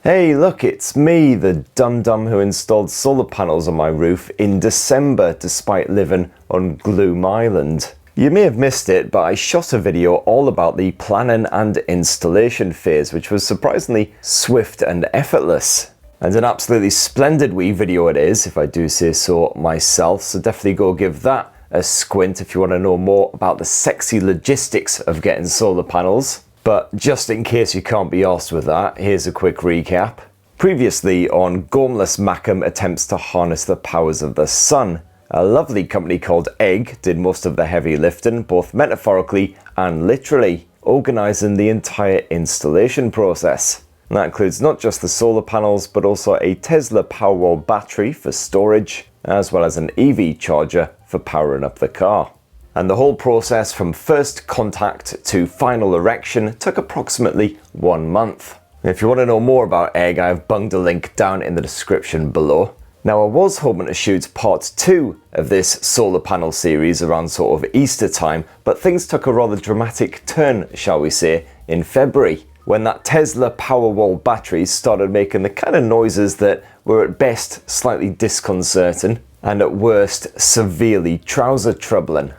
Hey look, it's me, the dum-dum who installed solar panels on my roof in December despite living on Gloom Island. You may have missed it, but I shot a video all about the planning and installation phase, which was surprisingly swift and effortless. And an absolutely splendid wee video it is, if I do say so myself, so definitely go give that a squint if you want to know more about the sexy logistics of getting solar panels. But just in case you can't be arsed with that, here's a quick recap. Previously on Gormless Mackham attempts to harness the powers of the sun, a lovely company called Egg did most of the heavy lifting, both metaphorically and literally, organising the entire installation process. And that includes not just the solar panels, but also a Tesla PowerWall battery for storage, as well as an EV charger for powering up the car. And the whole process from first contact to final erection took approximately 1 month. If you want to know more about Egg, I've bunged a link down in the description below. Now I was hoping to shoot part 2 of this solar panel series around sort of Easter time, but things took a rather dramatic turn, shall we say, in February, when that Tesla PowerWall battery started making the kind of noises that were at best slightly disconcerting, and at worst severely trouser troubling.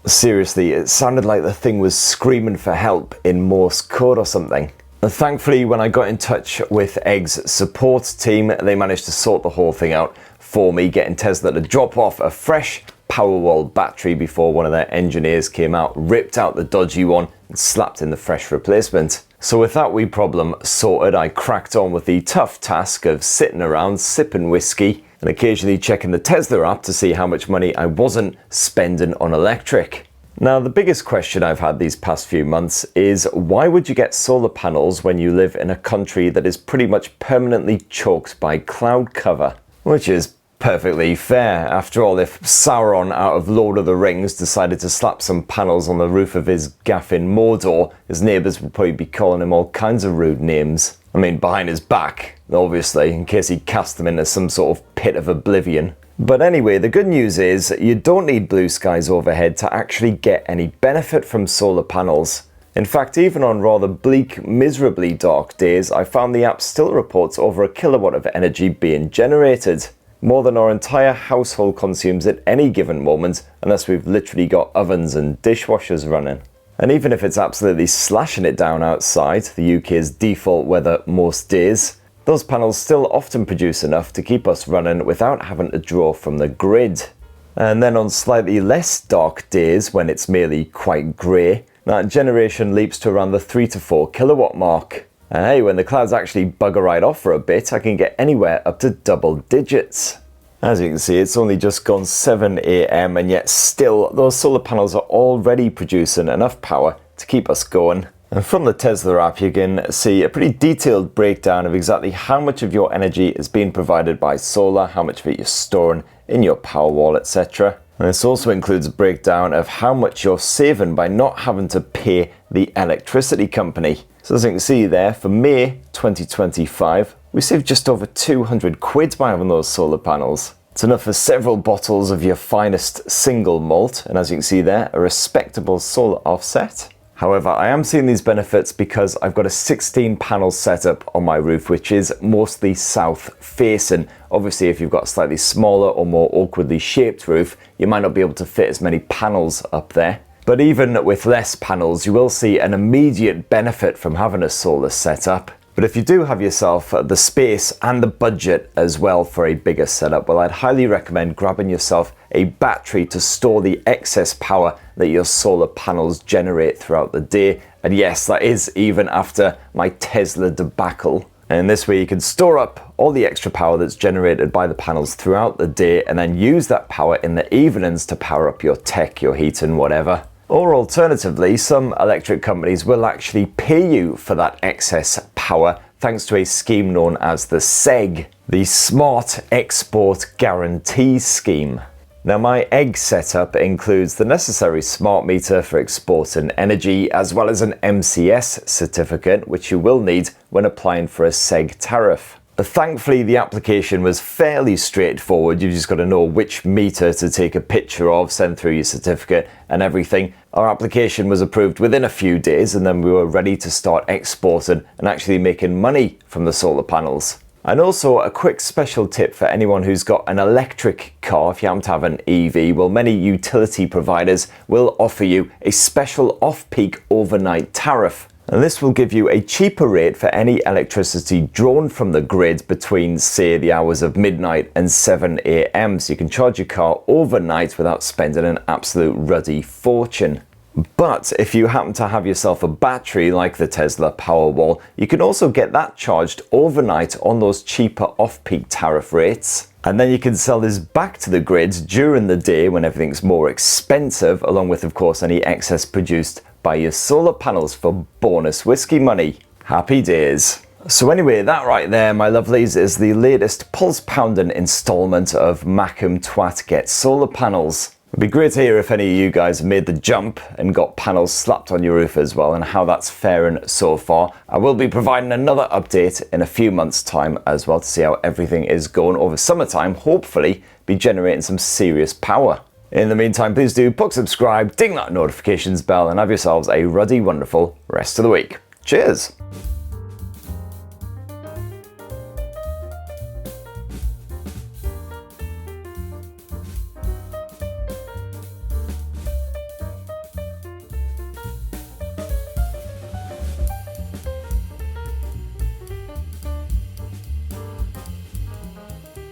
Seriously, it sounded like the thing was screaming for help in Morse code or something. And thankfully, when I got in touch with Egg's support team, they managed to sort the whole thing out for me, getting Tesla to drop off a fresh PowerWall battery before one of their engineers came out, ripped out the dodgy one, and slapped in the fresh replacement. So with that wee problem sorted, I cracked on with the tough task of sitting around, sipping whiskey, and occasionally checking the Tesla app to see how much money I wasn't spending on electric. Now, the biggest question I've had these past few months is, why would you get solar panels when you live in a country that is pretty much permanently choked by cloud cover? Which is perfectly fair. After all, if Sauron out of Lord of the Rings decided to slap some panels on the roof of his gaff in Mordor, his neighbours would probably be calling him all kinds of rude names. I mean, behind his back, obviously, in case he cast them into some sort of pit of oblivion. But anyway, the good news is you don't need blue skies overhead to actually get any benefit from solar panels. In fact, even on rather bleak, miserably dark days, I found the app still reports over 1 kilowatt of energy being generated. More than our entire household consumes at any given moment, unless we've literally got ovens and dishwashers running. And even if it's absolutely slashing it down outside, the UK's default weather most days, those panels still often produce enough to keep us running without having to draw from the grid. And then on slightly less dark days, when it's merely quite grey, that generation leaps to around the 3 to 4 kilowatt mark. And hey, when the clouds actually bugger right off for a bit, I can get anywhere up to double digits. As you can see, it's only just gone 7 AM, and yet still those solar panels are already producing enough power to keep us going. And from the Tesla app, you can see a pretty detailed breakdown of exactly how much of your energy is being provided by solar, how much of it you're storing in your Powerwall, etc. And this also includes a breakdown of how much you're saving by not having to pay the electricity company. So as you can see there, for May 2025, we saved just over 200 quid by having those solar panels. It's enough for several bottles of your finest single malt, and as you can see there, a respectable solar offset. However, I am seeing these benefits because I've got a 16 panel setup on my roof, which is mostly south facing. Obviously, if you've got a slightly smaller or more awkwardly shaped roof, you might not be able to fit as many panels up there. But even with less panels, you will see an immediate benefit from having a solar setup. But if you do have yourself the space and the budget as well for a bigger setup, well, I'd highly recommend grabbing yourself a battery to store the excess power that your solar panels generate throughout the day. And yes, that is even after my Tesla debacle. And this way you can store up all the extra power that's generated by the panels throughout the day, and then use that power in the evenings to power up your tech, your heating, whatever. Or alternatively, some electric companies will actually pay you for that excess power thanks to a scheme known as the SEG, the Smart Export Guarantee Scheme. Now, my Egg setup includes the necessary smart meter for exporting energy, as well as an MCS certificate, which you will need when applying for a SEG tariff. Thankfully, the application was fairly straightforward. You've just got to know which meter to take a picture of, send through your certificate and everything. Our application was approved within a few days, and then we were ready to start exporting and actually making money from the solar panels. And also a quick special tip for anyone who's got an electric car. If you happen to have an EV, well, many utility providers will offer you a special off-peak overnight tariff. And this will give you a cheaper rate for any electricity drawn from the grid between, say, the hours of midnight and 7 a.m. So you can charge your car overnight without spending an absolute ruddy fortune. But if you happen to have yourself a battery like the Tesla PowerWall, you can also get that charged overnight on those cheaper off-peak tariff rates. And then you can sell this back to the grid during the day when everything's more expensive, along with, of course, any excess produced by your solar panels for bonus whiskey money. Happy days. So anyway, that right there, my lovelies, is the latest pulse-pounding installment of Macum Twat Get Solar Panels. It'd be great to hear if any of you guys made the jump and got panels slapped on your roof as well, and how that's faring so far. I will be providing another update in a few months' time as well to see how everything is going over summertime. Hopefully be generating some serious power. In the meantime, please do subscribe, ding that notifications bell, and have yourselves a ruddy, wonderful rest of the week. Cheers!